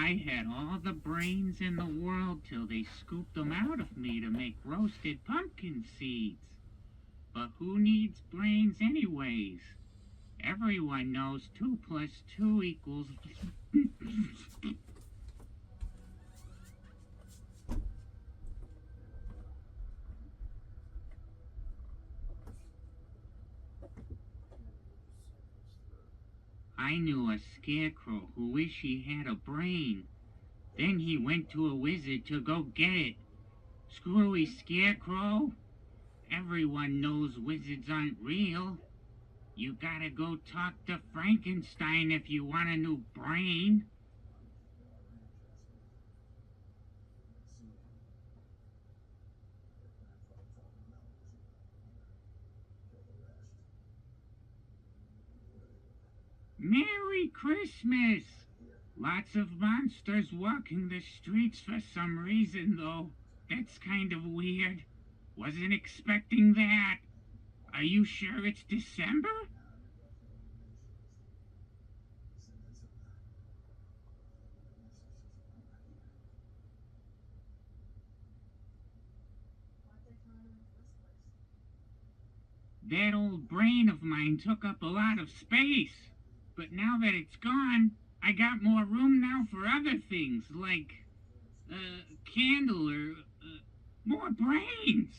I had all the brains in the world till they scooped them out of me to make roasted pumpkin seeds. But who needs brains anyways? Everyone knows 2 plus 2 equals... I knew a scarecrow who wished he had a brain. Then he went to a wizard to go get it. Screwy scarecrow. Everyone knows wizards aren't real. You gotta go talk to Frankenstein if you want a new brain. Merry Christmas! Lots of monsters walking the streets for some reason, though. That's kind of weird. Wasn't expecting that. Are you sure it's December? That old brain of mine took up a lot of space. But now that it's gone, I got more room now for other things, like, candle or, more brains.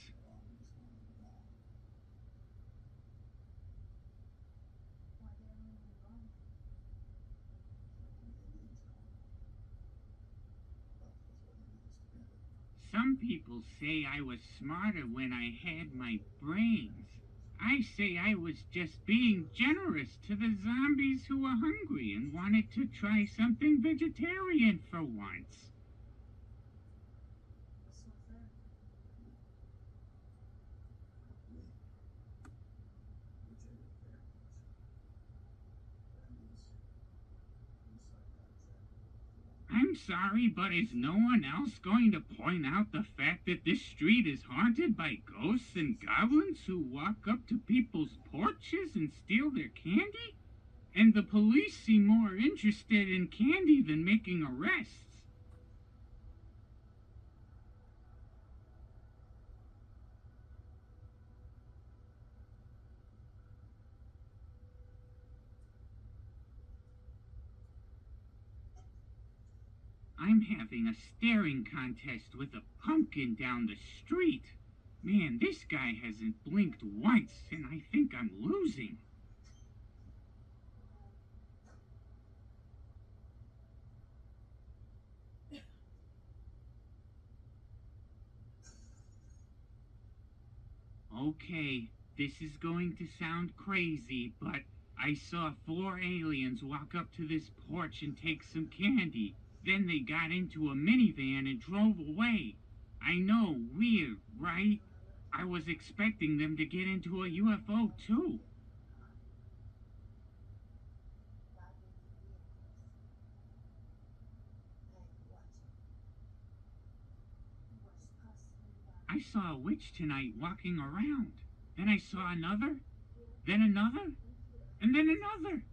Some people say I was smarter when I had my brains. I say I was just being generous to the zombies who were hungry and wanted to try something vegetarian for once. I'm sorry, but is no one else going to point out the fact that this street is haunted by ghosts and goblins who walk up to people's porches and steal their candy? And the police seem more interested in candy than making arrests. I'm having a staring contest with a pumpkin down the street. Man, this guy hasn't blinked once, and I think I'm losing. Okay, this is going to sound crazy, but I saw 4 aliens walk up to this porch and take some candy. Then they got into a minivan and drove away. I know, weird, right? I was expecting them to get into a UFO too. I saw a witch tonight walking around. Then I saw another, then another, and then another.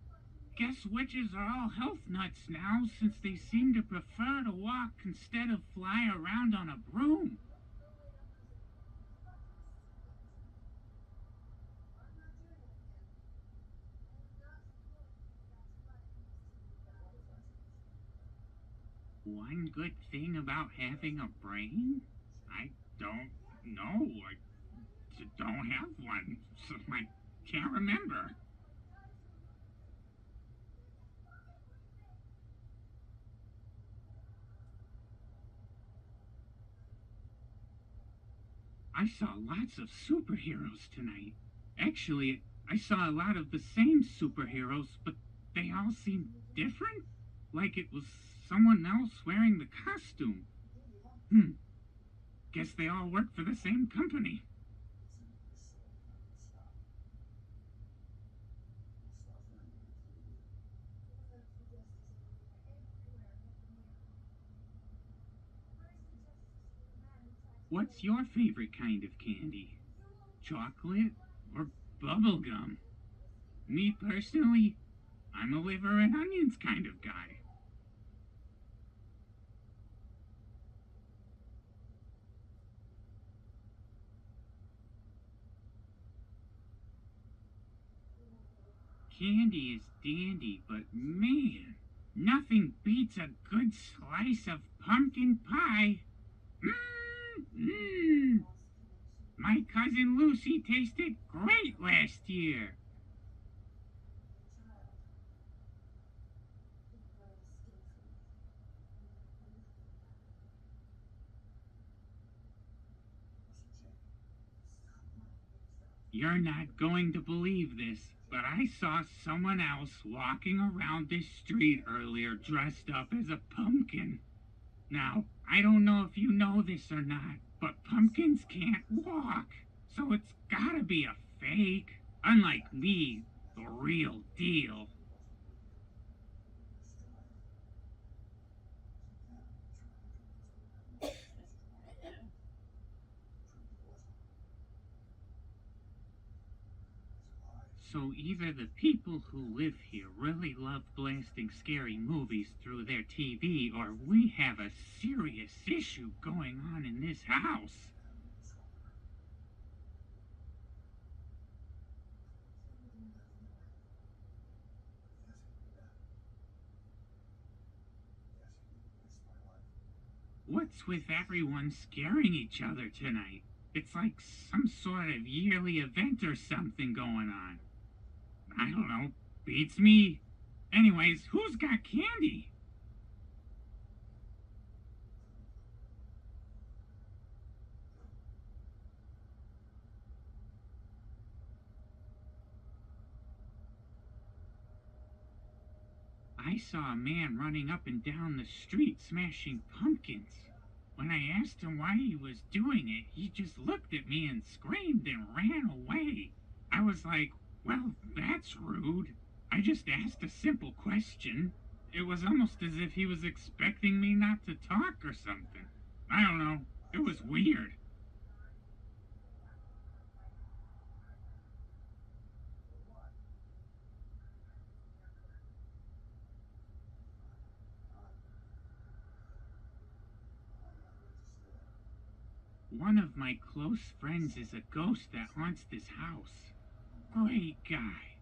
Guess witches are all health nuts now since they seem to prefer to walk instead of fly around on a broom. One good thing about having a brain? I don't know. I don't have one, so I can't remember. I saw lots of superheroes tonight. Actually, I saw a lot of the same superheroes, but they all seemed different. Like it was someone else wearing the costume. Guess they all work for the same company. What's your favorite kind of candy? Chocolate or bubble gum? Me personally, I'm a liver and onions kind of guy. Candy is dandy, but man, nothing beats a good slice of pumpkin pie. Mmm. My cousin Lucy tasted great last year. You're not going to believe this, but I saw someone else walking around this street earlier dressed up as a pumpkin. Now, I don't know if you know this or not, but pumpkins can't walk, so it's gotta be a fake. Unlike me, the real deal. So either the people who live here really love blasting scary movies through their TV, or we have a serious issue going on in this house. What's with everyone scaring each other tonight? It's like some sort of yearly event or something going on. I don't know. Beats me. Anyways, who's got candy? I saw a man running up and down the street smashing pumpkins. When I asked him why he was doing it, he just looked at me and screamed and ran away. I was like, well, that's rude. I just asked a simple question. It was almost as if he was expecting me not to talk or something. I don't know. It was weird. One of my close friends is a ghost that haunts this house. Great guy.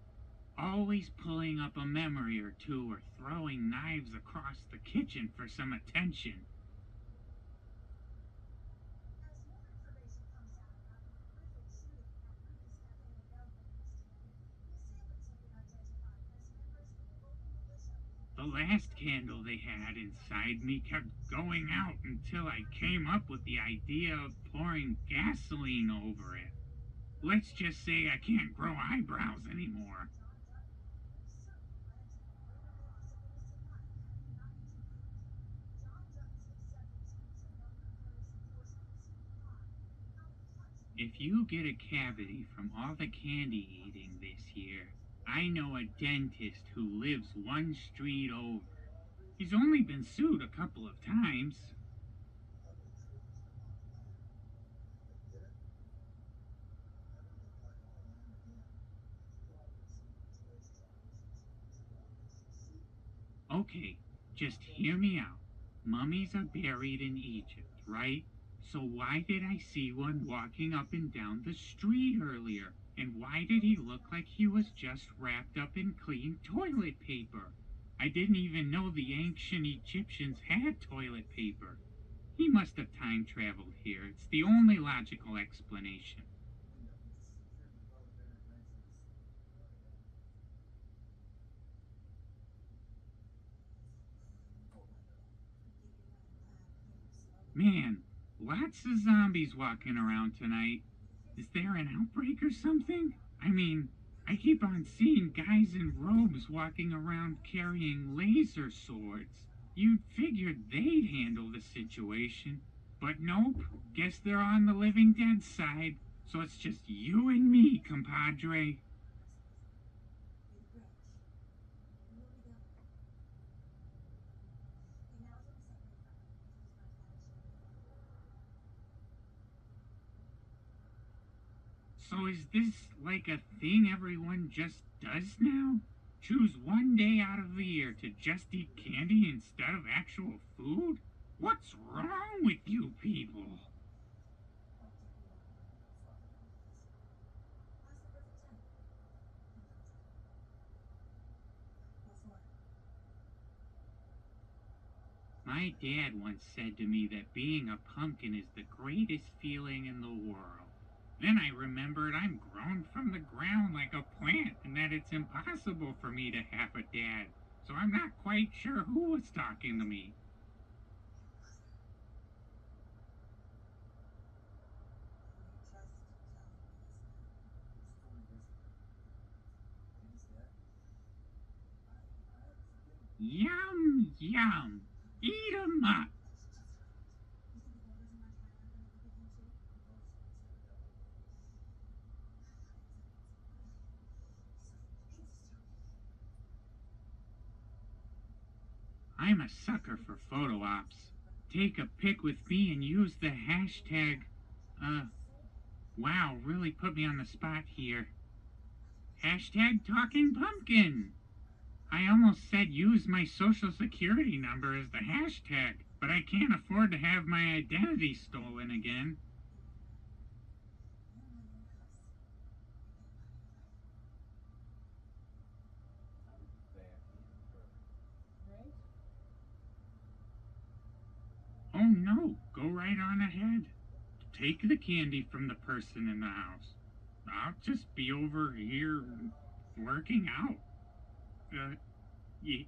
Always pulling up a memory or two or throwing knives across the kitchen for some attention. The last candle they had inside me kept going out until I came up with the idea of pouring gasoline over it. Let's just say I can't grow eyebrows anymore. If you get a cavity from all the candy eating this year, I know a dentist who lives one street over. He's only been sued a couple of times. Okay, just hear me out. Mummies are buried in Egypt, right? So why did I see one walking up and down the street earlier? And why did he look like he was just wrapped up in clean toilet paper? I didn't even know the ancient Egyptians had toilet paper. He must have time traveled here. It's the only logical explanation. Man, lots of zombies walking around tonight. Is there an outbreak or something? I mean, I keep on seeing guys in robes walking around carrying laser swords. You'd figured they'd handle the situation. But nope, guess they're on the living dead side. So it's just you and me, compadre. So is this like a thing everyone just does now? Choose one day out of the year to just eat candy instead of actual food? What's wrong with you people? My dad once said to me that being a pumpkin is the greatest feeling in the world. Then I remembered I'm grown from the ground like a plant and that it's impossible for me to have a dad. So I'm not quite sure who was talking to me. Yum, yum. Eat 'em up. I'm a sucker for photo ops. Take a pic with me and use the hashtag, wow, really put me on the spot here. Hashtag talking pumpkin. I almost said use my social security number as the hashtag, but I can't afford to have my identity stolen again. Oh no, go right on ahead. Take the candy from the person in the house. I'll just be over here working out.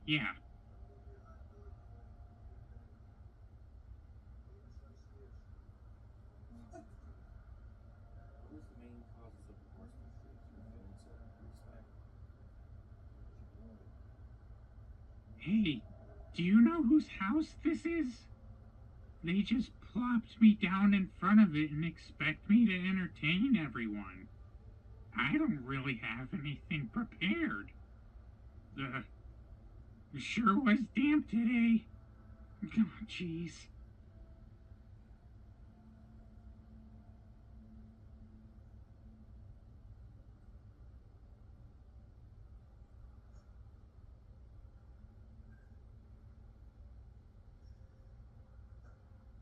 Yeah. Hey, do you know whose house this is? They just plopped me down in front of it and expect me to entertain everyone. I don't really have anything prepared. The sure was damp today. Oh, jeez.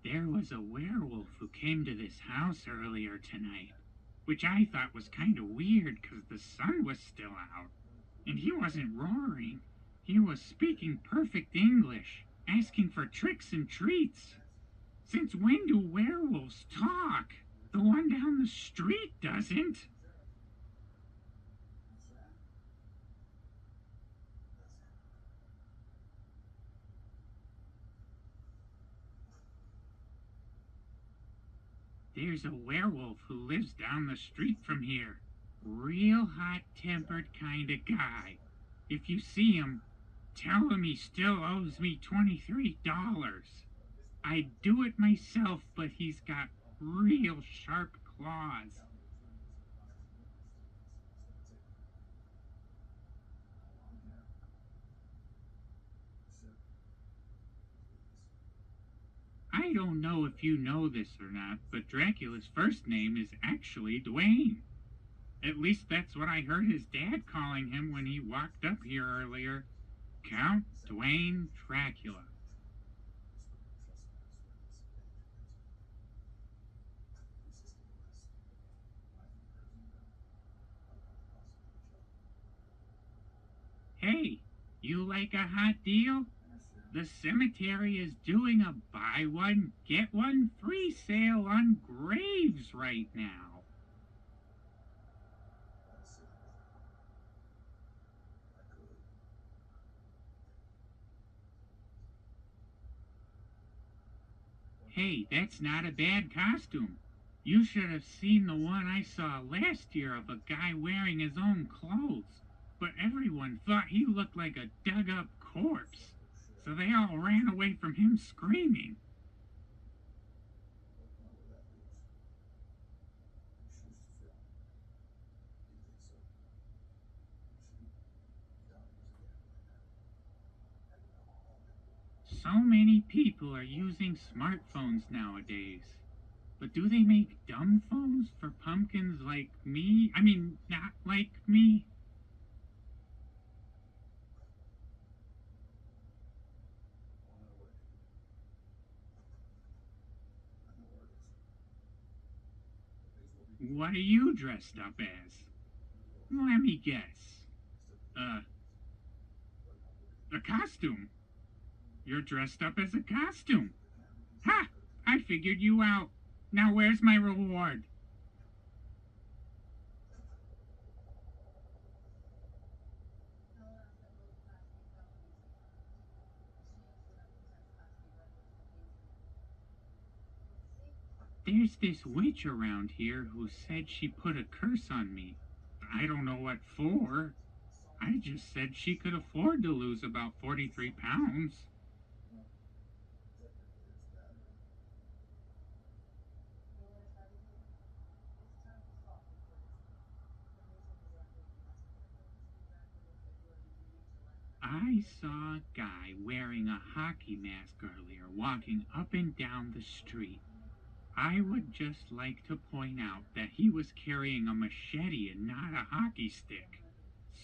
There was a werewolf who came to this house earlier tonight, which I thought was kind of weird because the sun was still out. And he wasn't roaring. He was speaking perfect English, asking for tricks and treats. Since when do werewolves talk? The one down the street doesn't. There's a werewolf who lives down the street from here. Real hot-tempered kind of guy. If you see him, tell him he still owes me $23. I'd do it myself, but he's got real sharp claws. I don't know if you know this or not, but Dracula's first name is actually Dwayne. At least that's what I heard his dad calling him when he walked up here earlier. Count Dwayne Dracula. Hey, you like a hot deal? The cemetery is doing a buy one, get one free sale on graves right now. Hey, that's not a bad costume. You should have seen the one I saw last year of a guy wearing his own clothes. But everyone thought he looked like a dug up corpse. So they all ran away from him screaming. So many people are using smartphones nowadays. But do they make dumb phones for pumpkins like me? I mean, not like me? What are you dressed up as? Let me guess. Uh, a costume. You're dressed up as a costume. Ha! I figured you out. Now where's my reward? There's this witch around here who said she put a curse on me. I don't know what for. I just said she could afford to lose about 43 pounds. I saw a guy wearing a hockey mask earlier walking up and down the street. I would just like to point out that he was carrying a machete and not a hockey stick.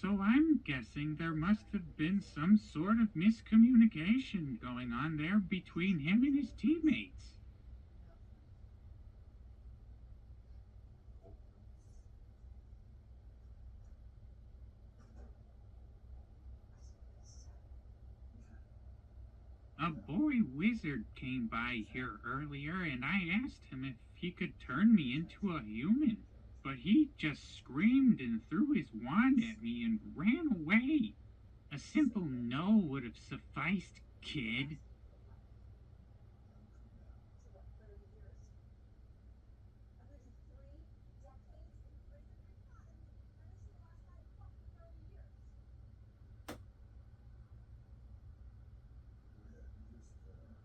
So I'm guessing there must have been some sort of miscommunication going on there between him and his teammates. A boy wizard came by here earlier and I asked him if he could turn me into a human. But he just screamed and threw his wand at me and ran away. A simple no would have sufficed, kid.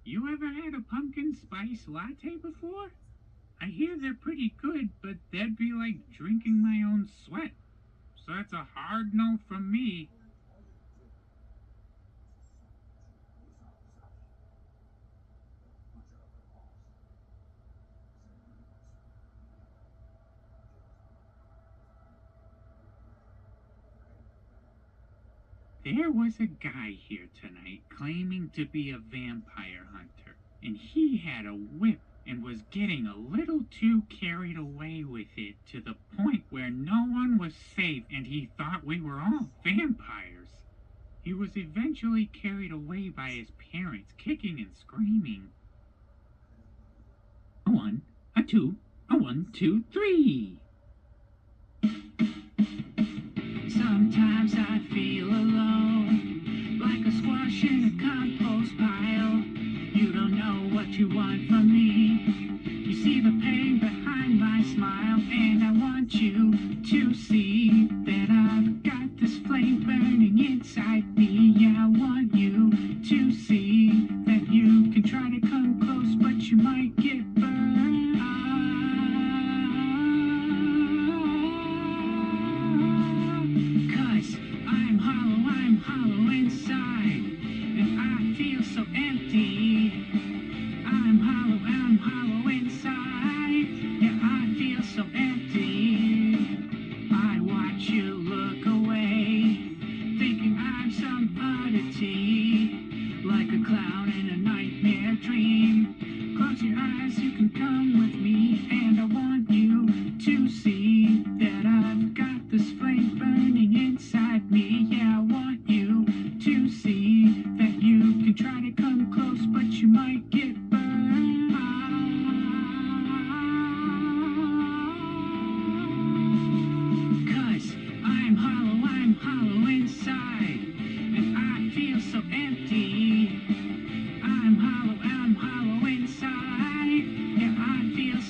You ever had a pumpkin spice latte before? I hear they're pretty good, but that'd be like drinking my own sweat. So that's a hard no from me. There was a guy here tonight claiming to be a vampire hunter, and he had a whip and was getting a little too carried away with it to the point where no one was safe and he thought we were all vampires. He was eventually carried away by his parents, kicking and screaming. A one, a two, a 1, 2, 3. Sometimes I feel alone, like a squash in a compost pile. You don't know what you want from me. You see the pain behind my smile, and I want you to see that I've got this flame burning inside me. Yeah, I want you to see that you can try to come close, but you might get burned. I'm hollow inside, and I feel so empty. I'm hollow inside, yeah, I feel so empty. I watch you look away, thinking I'm some oddity, like a clown in a nightmare dream. Close your eyes, you can come with me, and I want you to see that I've got this flame burning inside me. Yeah, I want you to see that you can try to come close, but you might get burned. Cause I'm hollow inside, and I feel so empty. I'm hollow inside, yeah, I feel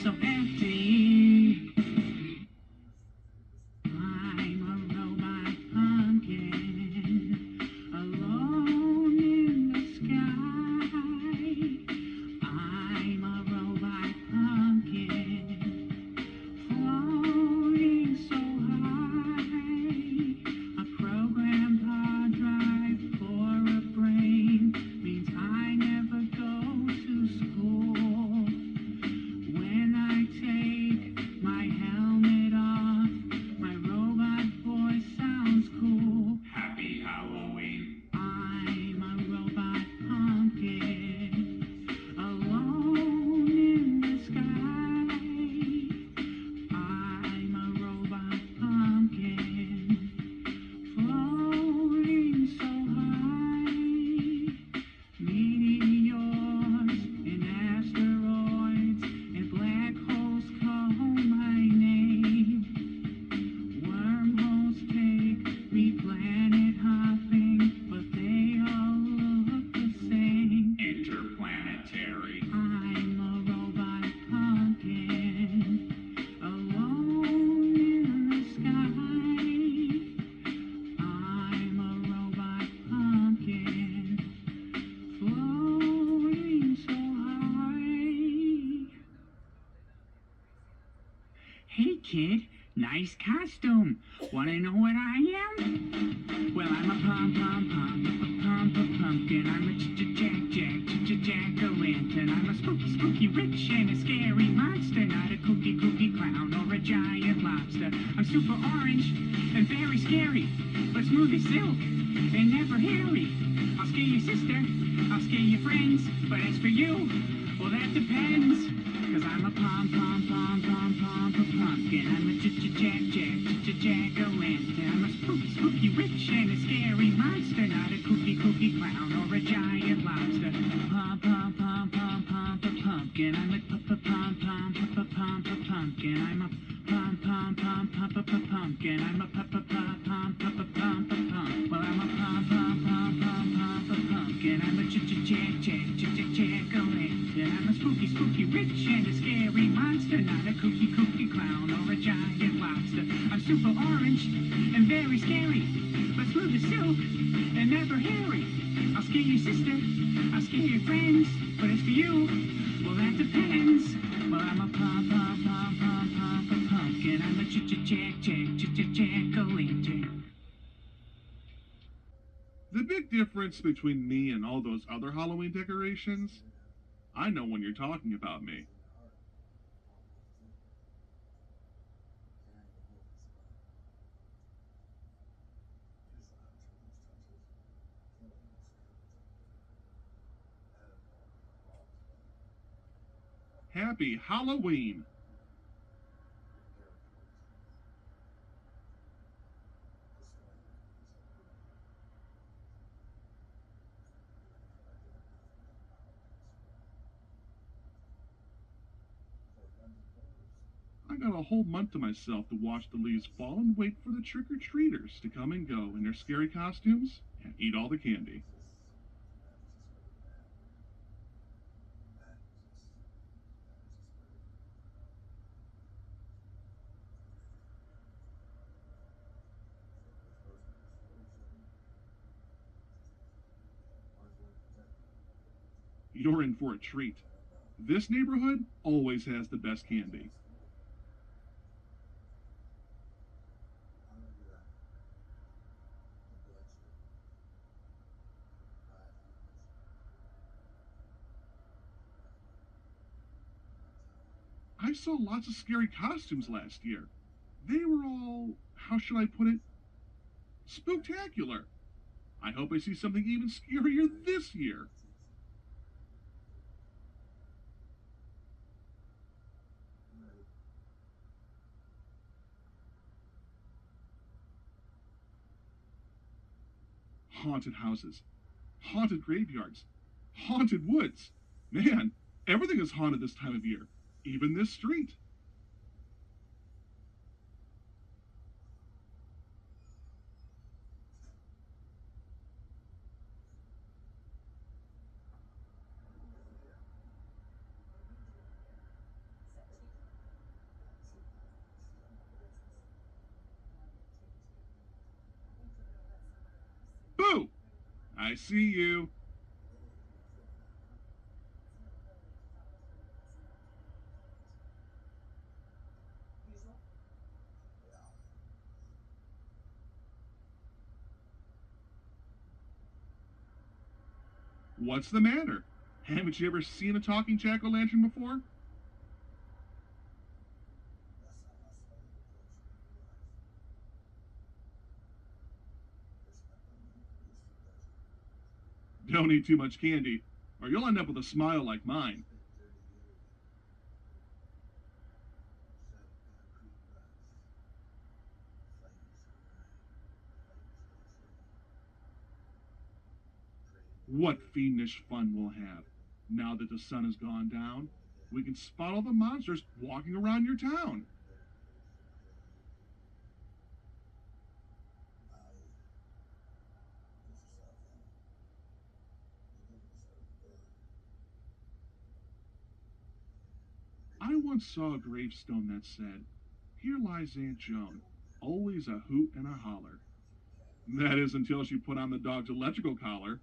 Terry. I'm a robot pumpkin, alone in the sky. I'm a robot pumpkin, floating so high. Hey kid, nice costume. Wanna know what I am? Well, I'm a pumpkin. I'm a jack-o'-lantern. I'm a spooky rich and a scary monster. Not a kooky clown or a giant lobster. I'm super orange and very scary, but smooth as silk and never hairy. I'll scare your sister, I'll scare your friends, but as for you, well that depends. Cause I'm a pumpkin. I'm a jack-o'-lantern. I'm a spooky rich and a scary monster. Not a kooky clown or a giant lobster. Pumpkin. I'm a pumpkin. I'm a pumpkin. I'm a well, I'm a pumpkin. I'm a jack-o'-lantern. I'm a spooky rich and a scary monster. Not a kooky clown or a giant lobster. I'm super orange and very scary, but smooth as silk and never hairy. I'll scare your sister, I'll scare your friends, but as for you, well that depends. Well, I'm a pumpkin. I'm a jack-o'-lantern. The big difference between me and all those other Halloween decorations, I know when you're talking about me. Happy Halloween! I got a whole month to myself to watch the leaves fall and wait for the trick-or-treaters to come and go in their scary costumes and eat all the candy. You're in for a treat. This neighborhood always has the best candy. I saw lots of scary costumes last year. They were all, how should I put it, spooktacular. I hope I see something even scarier this year. Haunted houses, haunted graveyards, haunted woods. Man, everything is haunted this time of year, even this street. Boo! I see you. What's the matter? Haven't you ever seen a talking jack-o'-lantern before? Don't eat too much candy, or you'll end up with a smile like mine. What fiendish fun we'll have. Now that the sun has gone down, we can spot all the monsters walking around your town. once saw a gravestone that said, "Here lies Aunt Joan, always a hoot and a holler." That is until she put on the dog's electrical collar.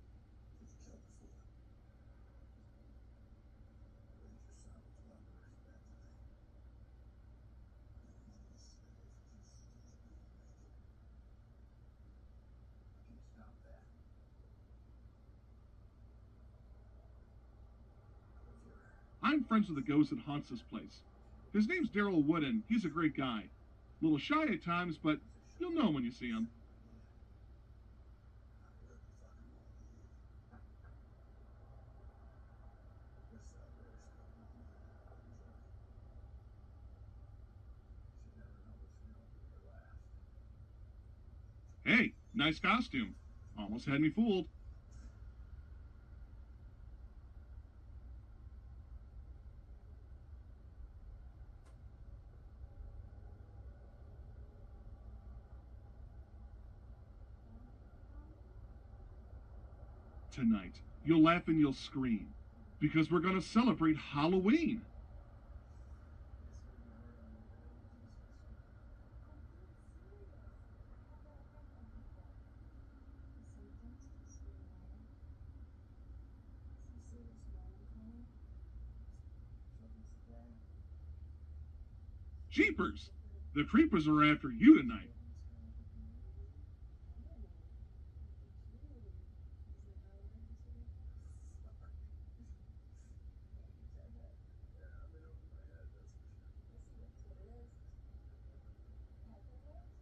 I'm friends with the ghost that haunts this place. His name's Daryl Wooden. He's a great guy. A little shy at times, but you'll know when you see him. Hey, nice costume. Almost had me fooled. Tonight, you'll laugh and you'll scream. Because we're going to celebrate Halloween. Jeepers! The creepers are after you tonight.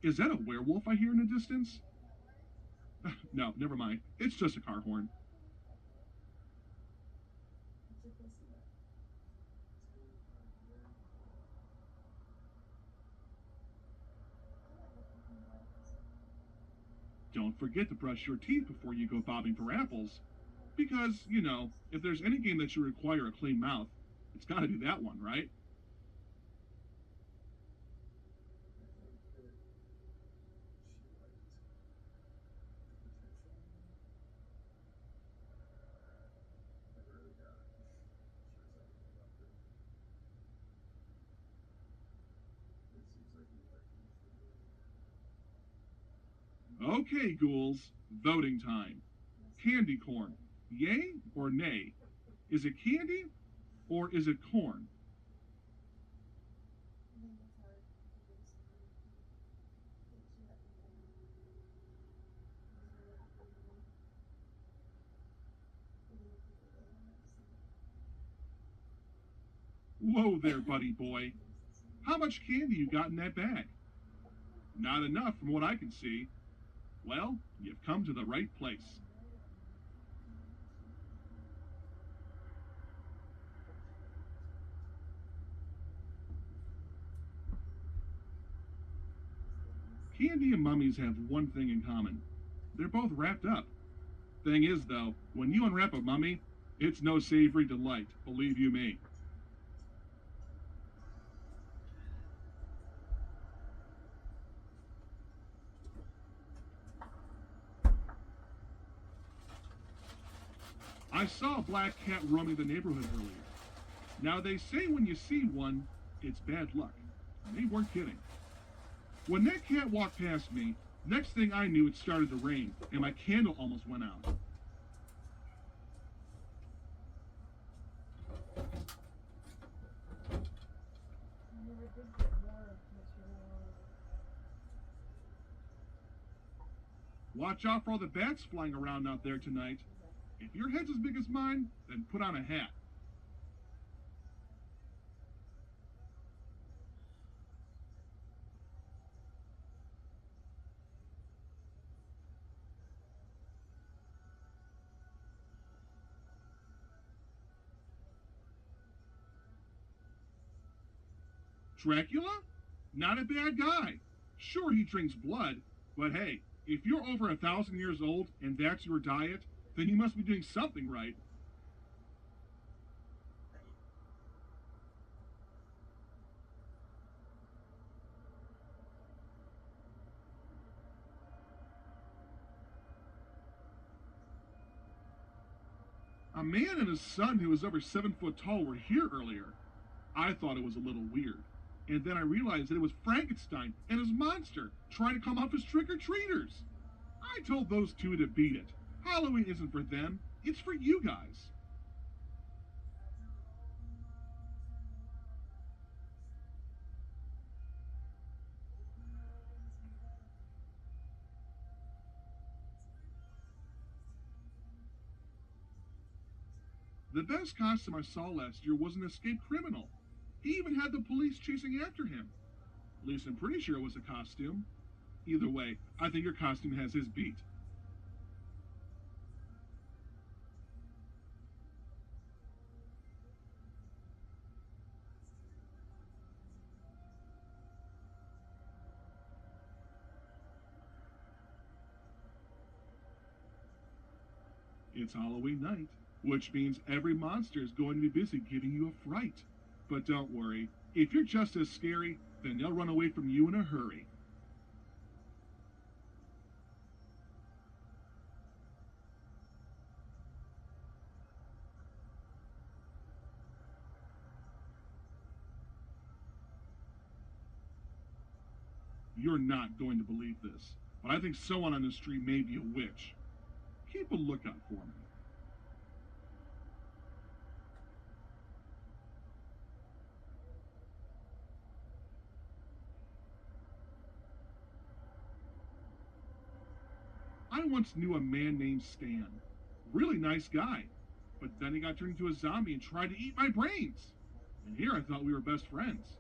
Is that a werewolf I hear in the distance? No, never mind. It's just a car horn. Don't forget to brush your teeth before you go bobbing for apples. Because, if there's any game that should require a clean mouth, it's gotta be that one, right? Okay, ghouls, voting time. Candy corn, yay or nay? Is it candy or is it corn? Whoa there, buddy boy. How much candy you got in that bag? Not enough from what I can see. Well, you've come to the right place. Candy and mummies have one thing in common. They're both wrapped up. Thing is, though, when you unwrap a mummy, it's no savory delight, believe you me. I saw a black cat roaming the neighborhood earlier. Now, they say when you see one, it's bad luck. And they weren't kidding. When that cat walked past me, next thing I knew it started to rain, and my candle almost went out. Watch out for all the bats flying around out there tonight. If your head's as big as mine, then put on a hat. Dracula? Not a bad guy. Sure, he drinks blood, but hey, if you're over 1,000 years old and that's your diet, then you must be doing something right. A man and his son who was over 7 foot tall were here earlier. I thought it was a little weird. And then I realized that it was Frankenstein and his monster trying to come off as trick-or-treaters. I told those two to beat it. Halloween isn't for them, it's for you guys. The best costume I saw last year was an escaped criminal. He even had the police chasing after him. At least I'm pretty sure it was a costume. Either way, I think your costume has his beat. It's Halloween night, which means every monster is going to be busy giving you a fright. But don't worry, if you're just as scary, then they'll run away from you in a hurry. You're not going to believe this, but I think someone on the street may be a witch. Keep a lookout for me. I once knew a man named Stan. Really nice guy. But then he got turned into a zombie and tried to eat my brains. And here I thought we were best friends.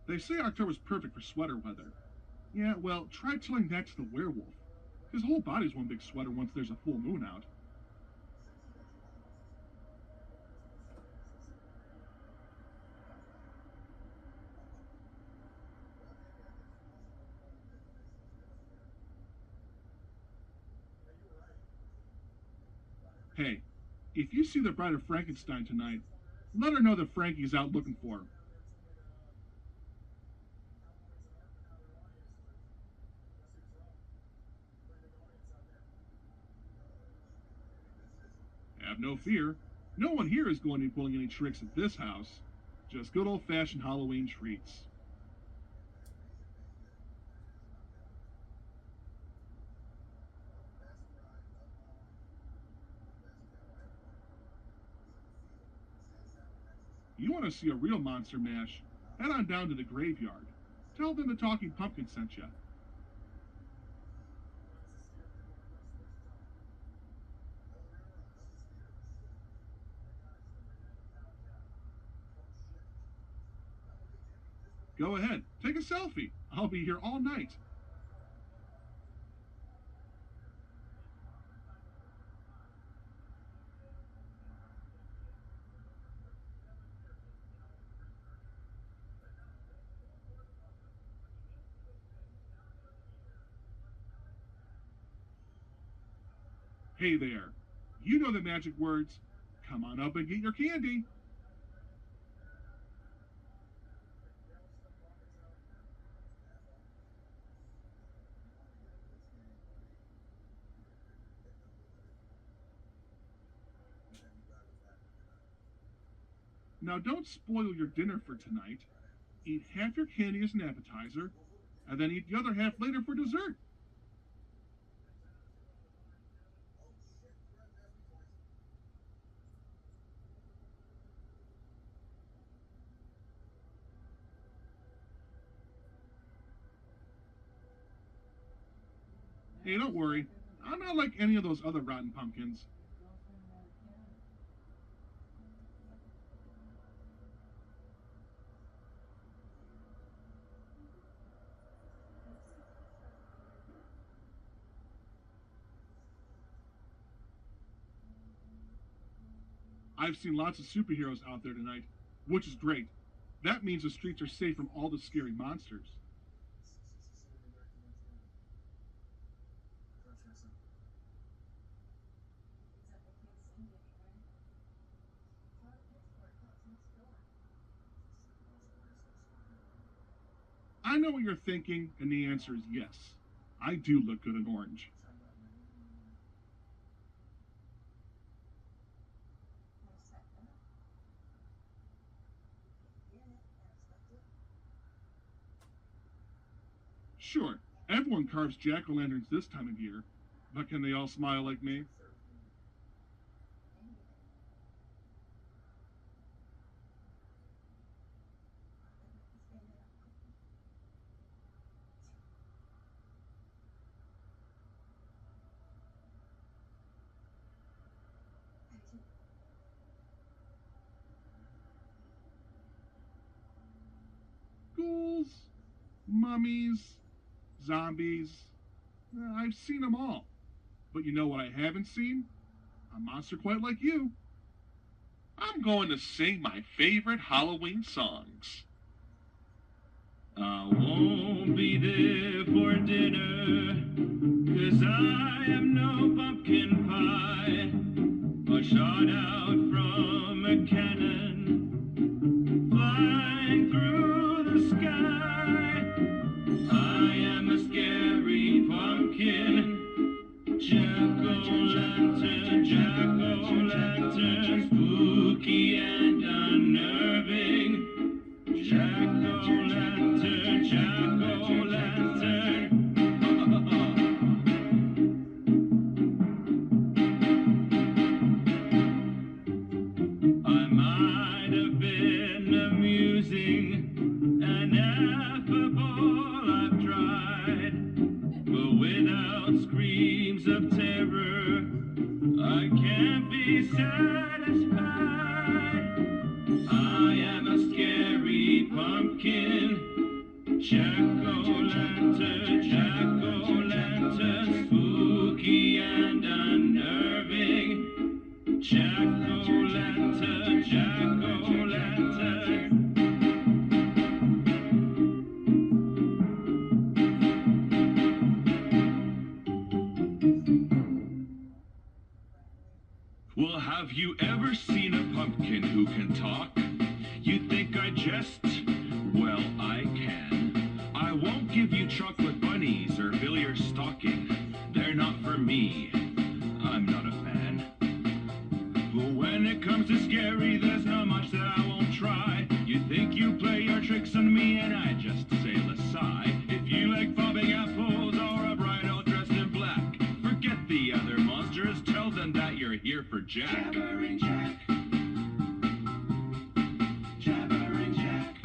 They say October's perfect for sweater weather. Yeah, well, try telling that to the werewolf. His whole body's one big sweater once there's a full moon out. Hey, if you see the Bride of Frankenstein tonight, let her know that Frankie's out looking for her. Have no fear. No one here is going to be pulling any tricks at this house. Just good old fashioned Halloween treats. You want to see a real monster mash? Head on down to the graveyard. Tell them the Talking Pumpkin sent you. Go ahead, take a selfie. I'll be here all night. Hey there. You know the magic words. Come on up and get your candy. Now don't spoil your dinner for tonight. Eat half your candy as an appetizer, and then eat the other half later for dessert. Hey, don't worry. I'm not like any of those other rotten pumpkins. I've seen lots of superheroes out there tonight, which is great. That means the streets are safe from all the scary monsters. I know what you're thinking, and the answer is yes. I do look good in orange. Sure, everyone carves jack-o'-lanterns this time of year, but can they all smile like me? Ghouls, mummies, zombies. I've seen them all. But you know what I haven't seen? A monster quite like you. I'm going to sing my favorite Halloween songs. I won't be there for dinner, 'cause I am no pumpkin pie. A shot out from a cannon, flying through the sky. I am a scary pumpkin, jack-o'-lantern, jack-o'-lantern, spooky and unnerving. Jack-o'-lantern, jack-o'-lantern. I might have been amusing and affable, I've tried, but without screams of terror, I can't be satisfied. I am a scary pumpkin, jack-o'-lantern, jack-o'-lantern, spooky and unnerving. Jack-o'-lantern, jack-o'-lantern. Well, have you ever seen a pumpkin who can talk? You think I jest? Well, I can. I won't give you chocolate bunnies or fill your stocking. They're not for me. I'm not a fan. But when it comes to scary, there's not much that I won't try. You think you play your tricks on me and I just sail aside. If you like bobbing apples or a bridal dressed in black, forget the other monsters, tell them that you're here for Jack. Jabberin Jack. Jabberin Jack.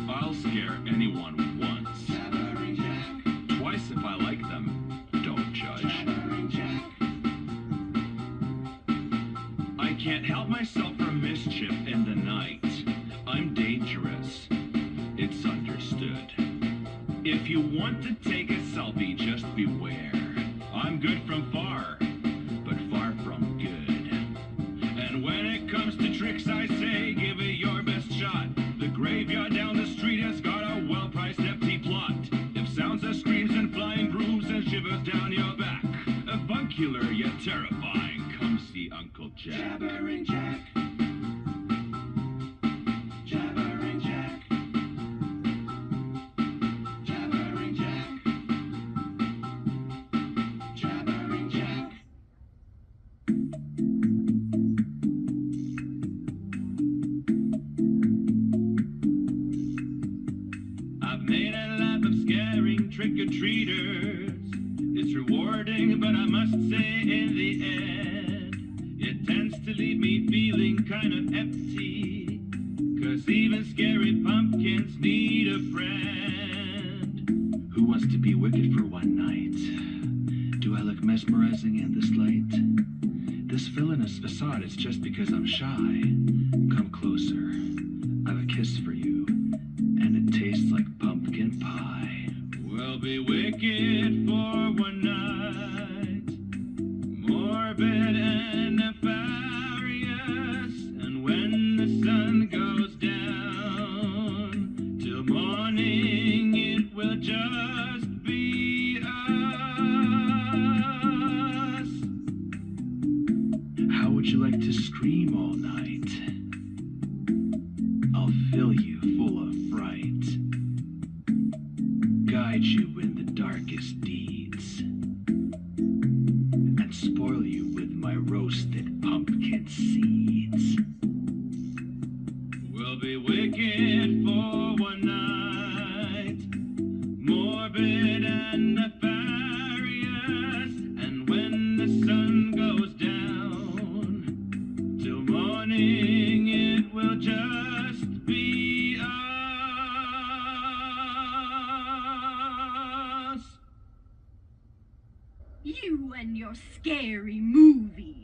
I'll scare anyone once. Jabberin Jack. Twice if I like them. Don't judge. Jabberin Jack. I can't help myself from mischief in the night. I'm dangerous. It's understood. If you want to take a selfie, just beware. I'm good from far, but far from good. And when it comes to tricks, I say, give it your best shot. The graveyard down the street has got a well-priced empty plot. If sounds of screams and flying grooves and shivers down your back, avuncular yet terrifying, come see Uncle Jack. Jabberin Jack. Jabberin Jack. Jabberin Jack. Jabberin Jack. I've made a life of scaring trick-or-treaters. It's rewarding, but I must say in the end, it tends to leave me feeling kind of empty. 'Cause even scary pumpkins need a friend. Who wants to be wicked for one night? Do I look mesmerizing in this light? This villainous facade is just because I'm shy. Come closer. I've a kiss for you, and it tastes like pumpkin pie. We'll be wicked for one night, morbid and nefarious, and when the sun goes down, till morning it will just be us. How would you like to scream all night? I'll fill you You and your scary movies.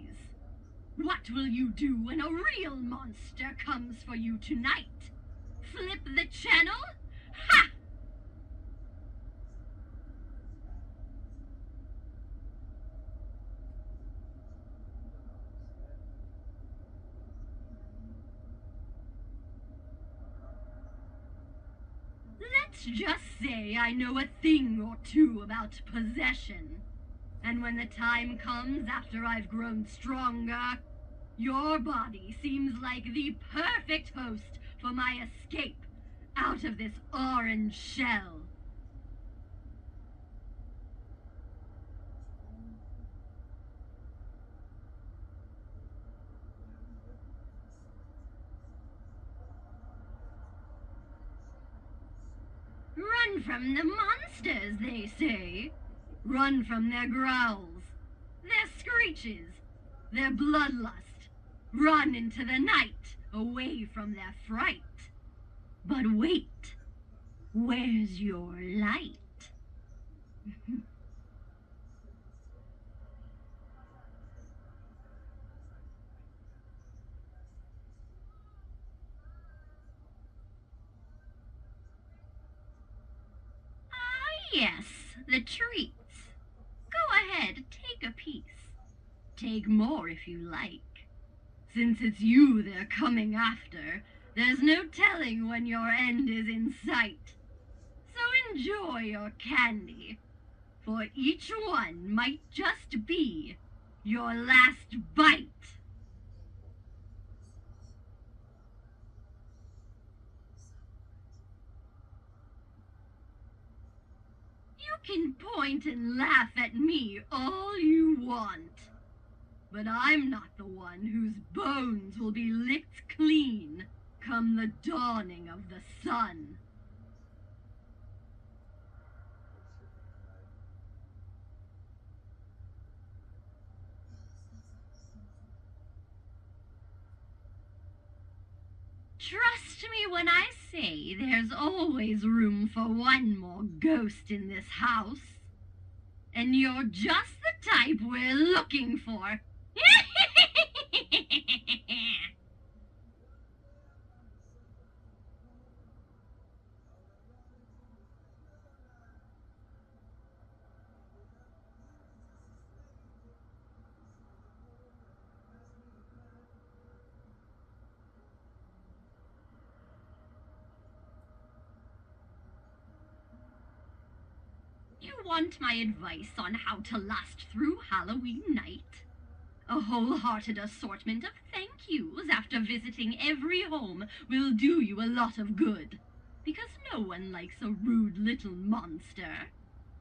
What will you do when a real monster comes for you tonight? Flip the channel? Ha! Let's just say I know a thing or two about possession. And when the time comes after I've grown stronger, your body seems like the perfect host for my escape out of this orange shell. Run from the monsters, they say. Run from their growls, their screeches, their bloodlust. Run into the night, away from their fright. But wait, where's your light? Ah, yes, the treats. Go ahead, take a piece. Take more if you like. Since it's you they're coming after, there's no telling when your end is in sight. So enjoy your candy, for each one might just be your last bite. You can point and laugh at me all you want. But I'm not the one whose bones will be licked clean come the dawning of the sun. Trust me when I say there's always room for one more ghost in this house. And you're just the type we're looking for. You want my advice on how to last through Halloween night? A wholehearted assortment of thank yous after visiting every home will do you a lot of good. Because no one likes a rude little monster.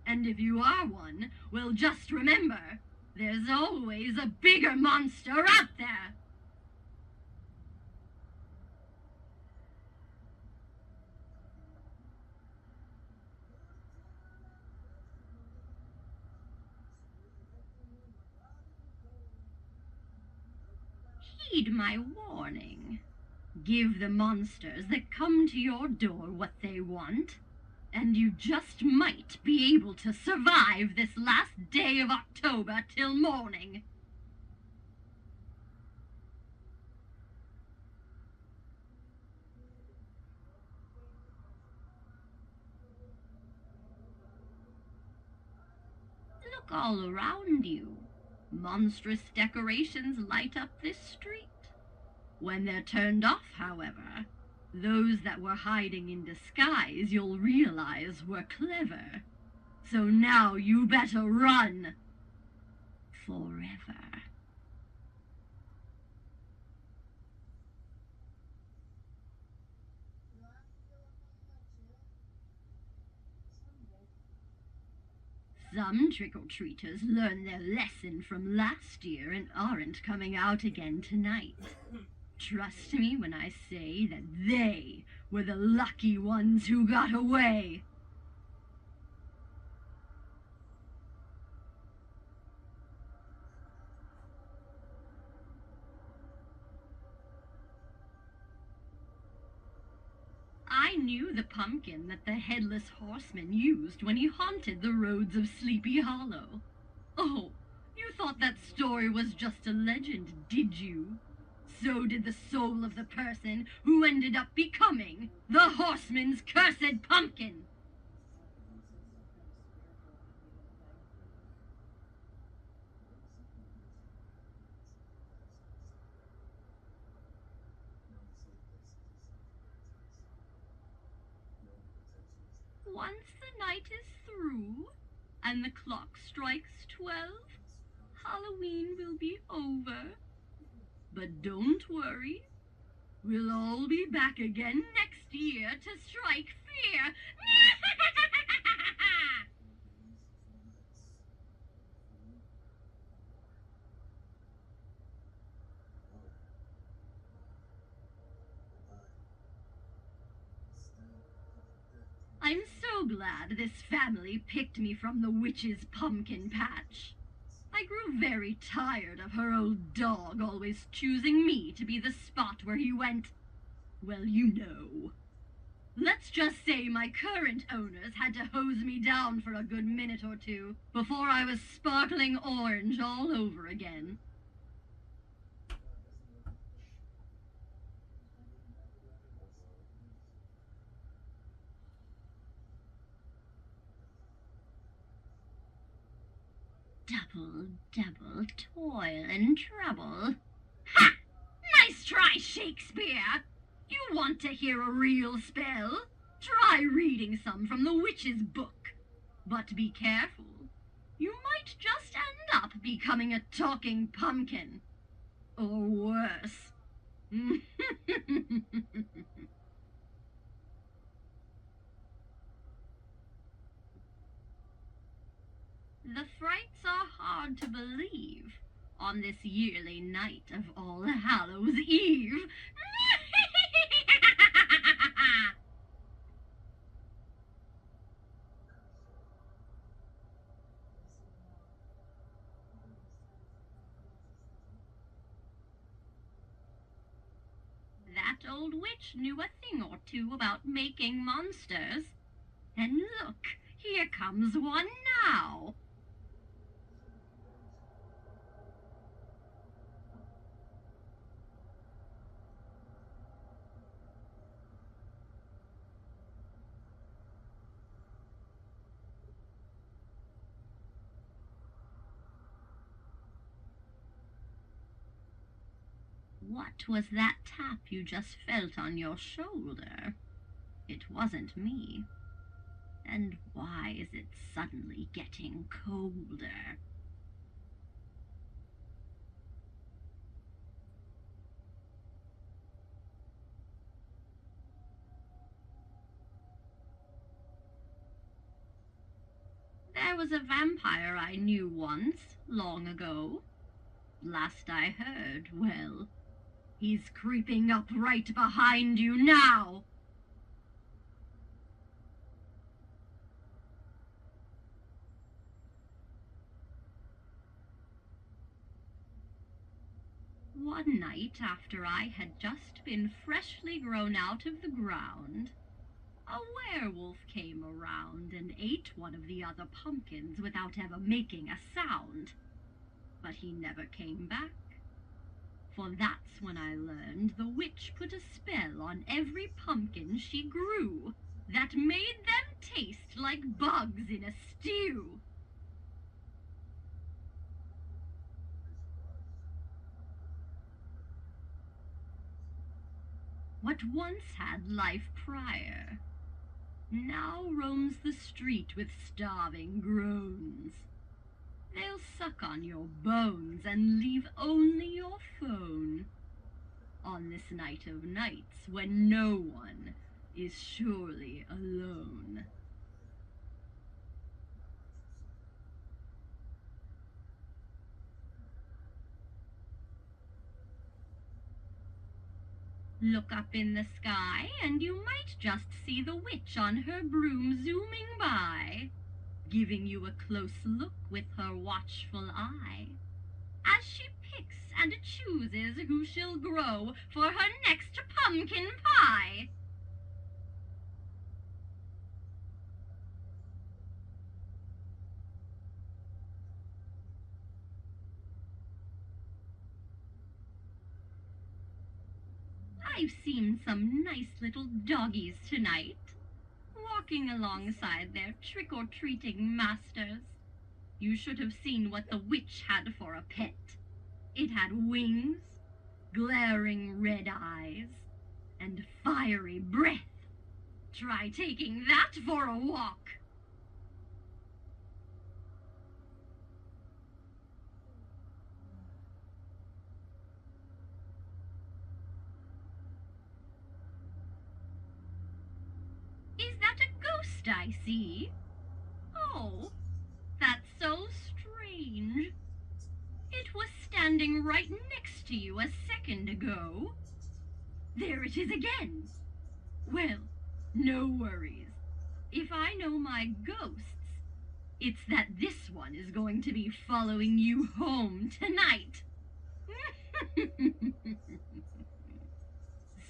And if you are one, well, just remember, there's always a bigger monster out there. Heed my warning. Give the monsters that come to your door what they want, and you just might be able to survive this last day of October till morning. Look all around you. Monstrous decorations light up this street. When they're turned off, however, those that were hiding in disguise you'll realize were clever. So now you better run. Forever. Some trick-or-treaters learned their lesson from last year and aren't coming out again tonight. Trust me when I say that they were the lucky ones who got away. I knew the pumpkin that the headless horseman used when he haunted the roads of Sleepy Hollow. Oh, you thought that story was just a legend, did you? So did the soul of the person who ended up becoming the horseman's cursed pumpkin. Once the night is through and the clock strikes 12, Halloween will be over. But don't worry, we'll all be back again next year to strike fear. I'm so glad this family picked me from the witch's pumpkin patch. I grew very tired of her old dog always choosing me to be the spot where he went, well, you know. Let's just say my current owners had to hose me down for a good minute or two before I was sparkling orange all over again. Double, double toil and trouble. Ha! Nice try, Shakespeare! You want to hear a real spell? Try reading some from the witch's book. But be careful. You might just end up becoming a talking pumpkin. Or worse. The frights are hard to believe on this yearly night of All Hallows Eve. That old witch knew a thing or two about making monsters. And look, here comes one now. What was that tap you just felt on your shoulder? It wasn't me. And why is it suddenly getting colder? There was a vampire I knew once, long ago. Last I heard, well, he's creeping up right behind you now. One night after I had just been freshly grown out of the ground, a werewolf came around and ate one of the other pumpkins without ever making a sound. But he never came back. For that's when I learned the witch put a spell on every pumpkin she grew that made them taste like bugs in a stew. What once had life prior now roams the street with starving groans. They'll suck on your bones and leave only your phone. On this night of nights when no one is surely alone. Look up in the sky and you might just see the witch on her broom zooming by, giving you a close look with her watchful eye, as she picks and chooses who she'll grow for her next pumpkin pie. I've seen some nice little doggies tonight, walking alongside their trick-or-treating masters. You should have seen what the witch had for a pet. It had wings, glaring red eyes, and fiery breath. Try taking that for a walk. Is that a ghost I see? Oh, that's so strange. It was standing right next to you a second ago. There it is again. Well, no worries. If I know my ghosts, it's that this one is going to be following you home tonight.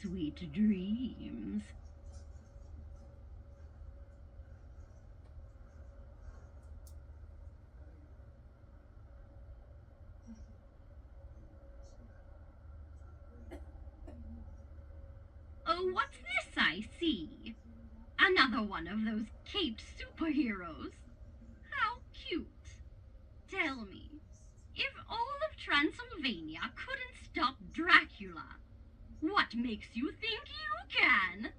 Sweet dreams. Oh, what's this I see? Another one of those caped superheroes. How cute. Tell me, if all of Transylvania couldn't stop Dracula, what makes you think you can?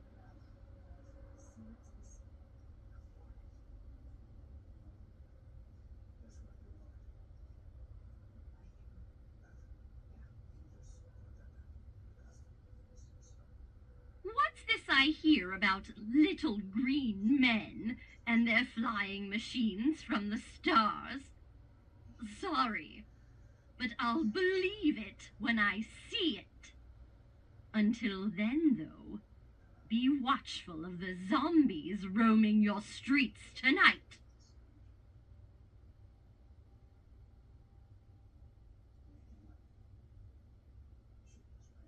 What's this I hear about little green men and their flying machines from the stars? Sorry, but I'll believe it when I see it. Until then, though, be watchful of the zombies roaming your streets tonight.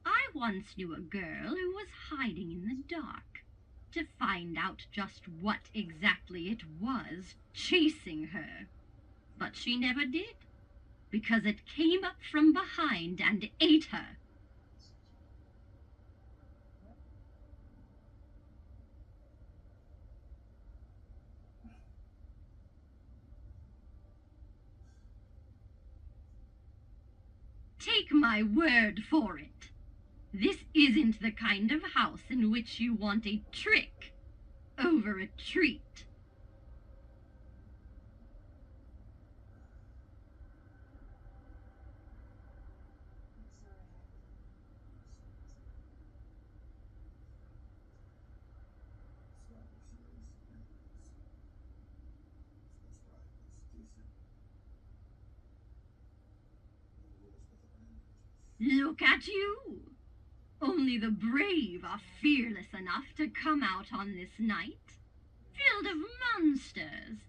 I once knew a girl who was hiding in the dark to find out just what exactly it was chasing her. But she never did, because it came up from behind and ate her. Take my word for it. This isn't the kind of house in which you want a trick over a treat. Look at you! Only the brave are fearless enough to come out on this night, filled of monsters,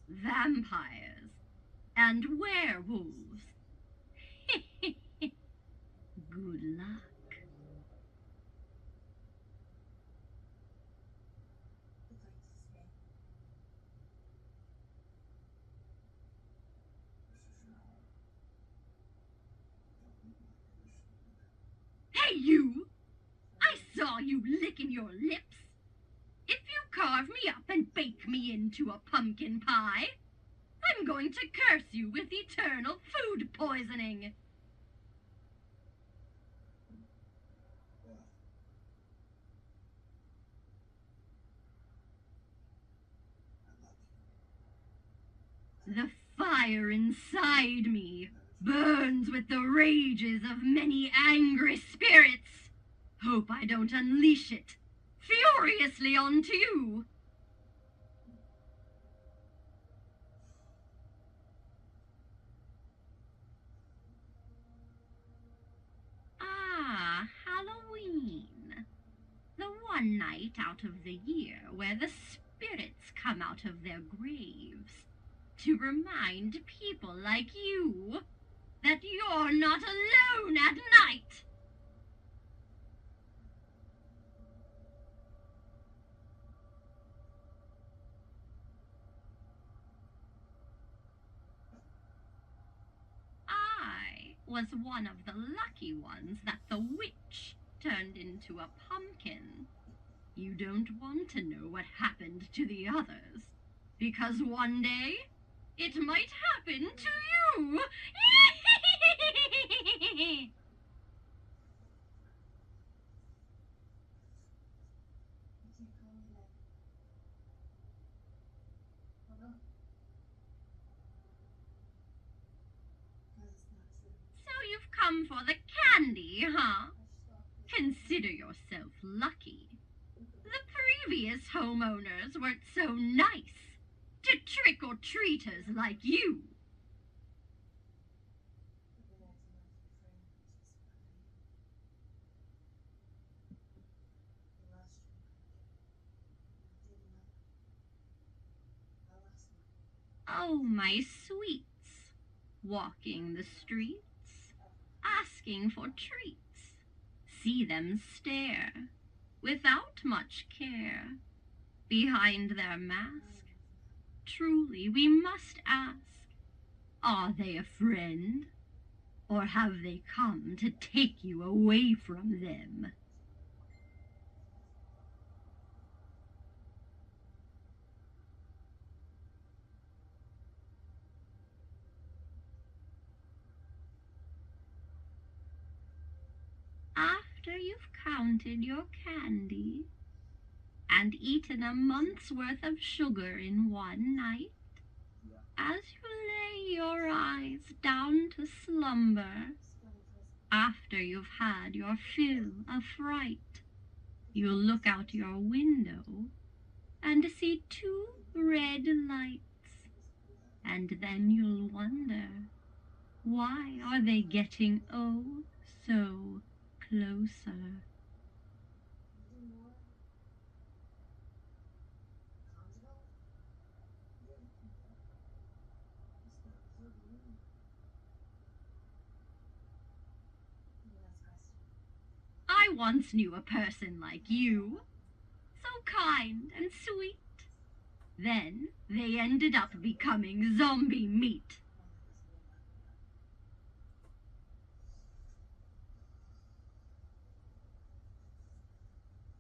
vampires, and werewolves. Good luck. Hey, you! I saw you licking your lips. If you carve me up and bake me into a pumpkin pie, I'm going to curse you with eternal food poisoning. The fire inside me burns with the rages of many angry spirits. Hope I don't unleash it furiously onto you. Ah, Halloween. The one night out of the year where the spirits come out of their graves to remind people like you that you're not alone at night. I was one of the lucky ones that the witch turned into a pumpkin. You don't want to know what happened to the others, because one day it might happen to you. So you've come for the candy, huh? Consider yourself lucky. The previous homeowners weren't so nice to trick-or-treaters like you. Oh, my sweets, walking the streets, asking for treats. See them stare, without much care, behind their mask. Truly, we must ask, are they a friend, or have they come to take you away from them? After you've counted your candy and eaten a month's worth of sugar in one night, as you lay your eyes down to slumber, after you've had your fill of fright, you'll look out your window and see two red lights, and then you'll wonder, why are they getting oh so closer? I once knew a person like you, so kind and sweet. Then they ended up becoming zombie meat.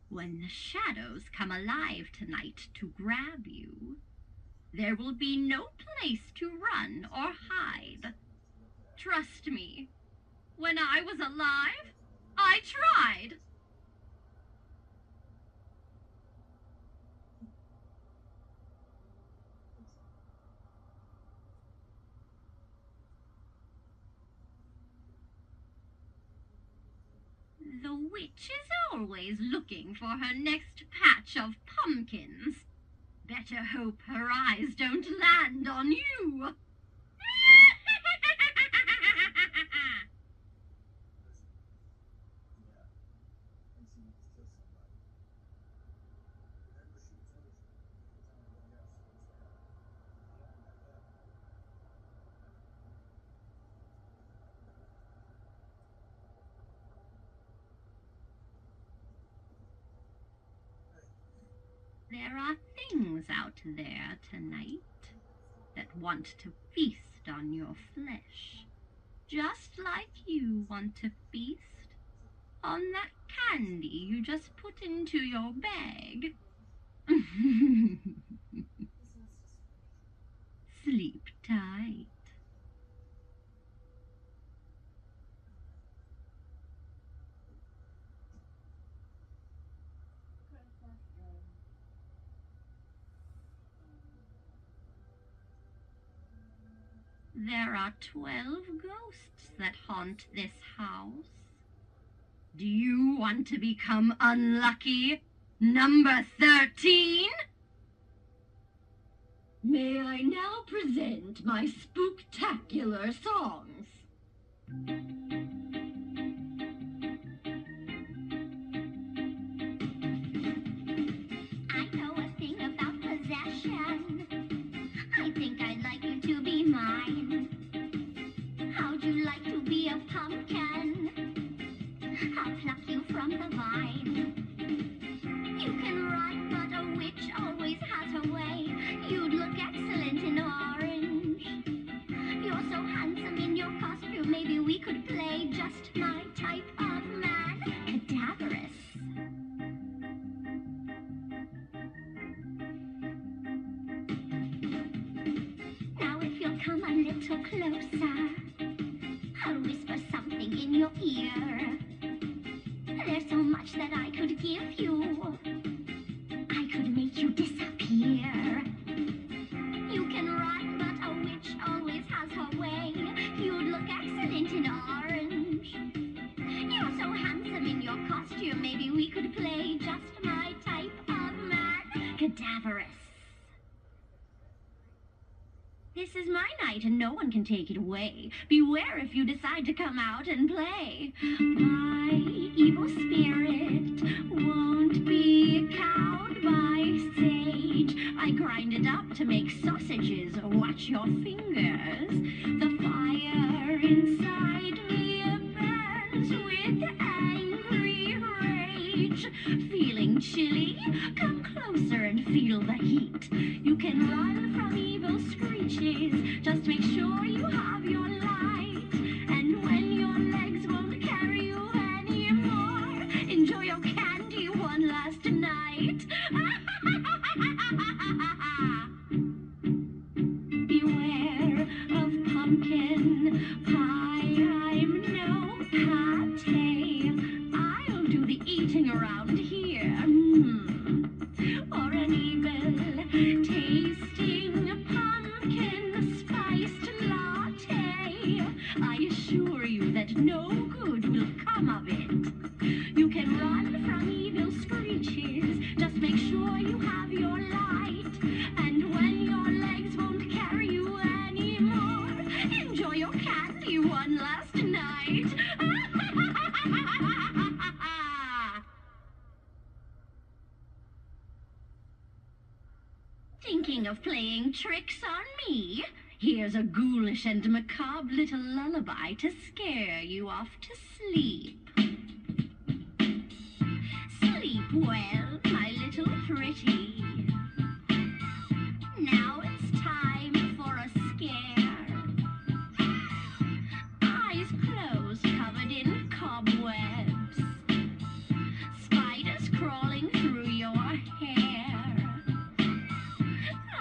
When the shadows come alive tonight to grab you, there will be no place to run or hide. Trust me, when I was alive, I tried. The witch is always looking for her next patch of pumpkins. Better hope her eyes don't land on you. There are things out there tonight that want to feast on your flesh, just like you want to feast on that candy you just put into your bag. Sleep tight. There are 12 ghosts that haunt this house. Do you want to become unlucky number 13? May I now present my spooktacular songs? I know a thing about possession. I think I'd like you to be mine. How'd you like to be a pumpkin? I'll pluck you from the vine. You can run, but a witch always has her way. You'd look excellent in orange. You're so handsome in your costume, maybe we could play just my type of man. Cadaver. closer. I'll whisper something in your ear. There's so much that I could give you. I could make you disappear. You can run, but a witch always has her way. You'd look excellent in orange. You're so handsome in your costume, maybe we could play just my type of man. Cadaverous. This is my night and no one can take it away. Beware if you decide to come out and play. My evil spirit won't be cowed by sage. I grind it up to make sausages. Watch your fingers. The fire inside me burns with angry rage. Feeling chilly? Come closer and feel the heat. You can run from evil screeches. Just make sure you have your light. And when your legs won't carry you anymore, enjoy your candy one last night. Beware of pumpkin pie. I'm no pate. I'll do the eating around here. Or an evil tasting pumpkin spiced latte. I assure you that no good will come of it. You can run from evil screeches. Just make sure you have your light. And when your legs won't carry you anymore, enjoy your candy one last night. Thinking of playing tricks on me? Here's a ghoulish and macabre little lullaby to scare you off to sleep. Sleep well, my little pretty. Now it's time for a scare. Eyes closed, covered in cobwebs. Spiders crawling through your hair.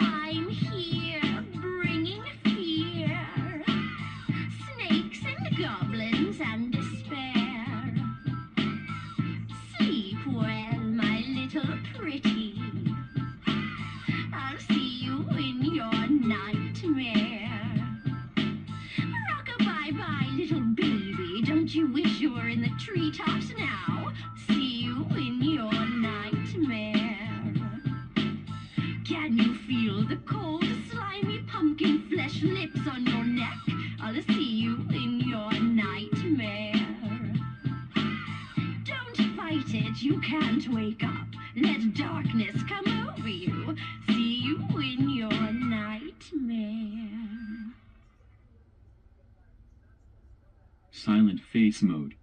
I'm here, bringing fear. Snakes and goblins and despair. Sleep well, my little pretty. I'll see you in your nightmare. Rock-a-bye-bye, little baby. Don't you wish you were in the treetops now? See you in your nightmare. Can you feel the cold, slimy pumpkin flesh lips on your neck? I'll see you in your nightmare. Don't fight it, you can't wake up. Let darkness come over you. See you in your nightmare. Silent face mode.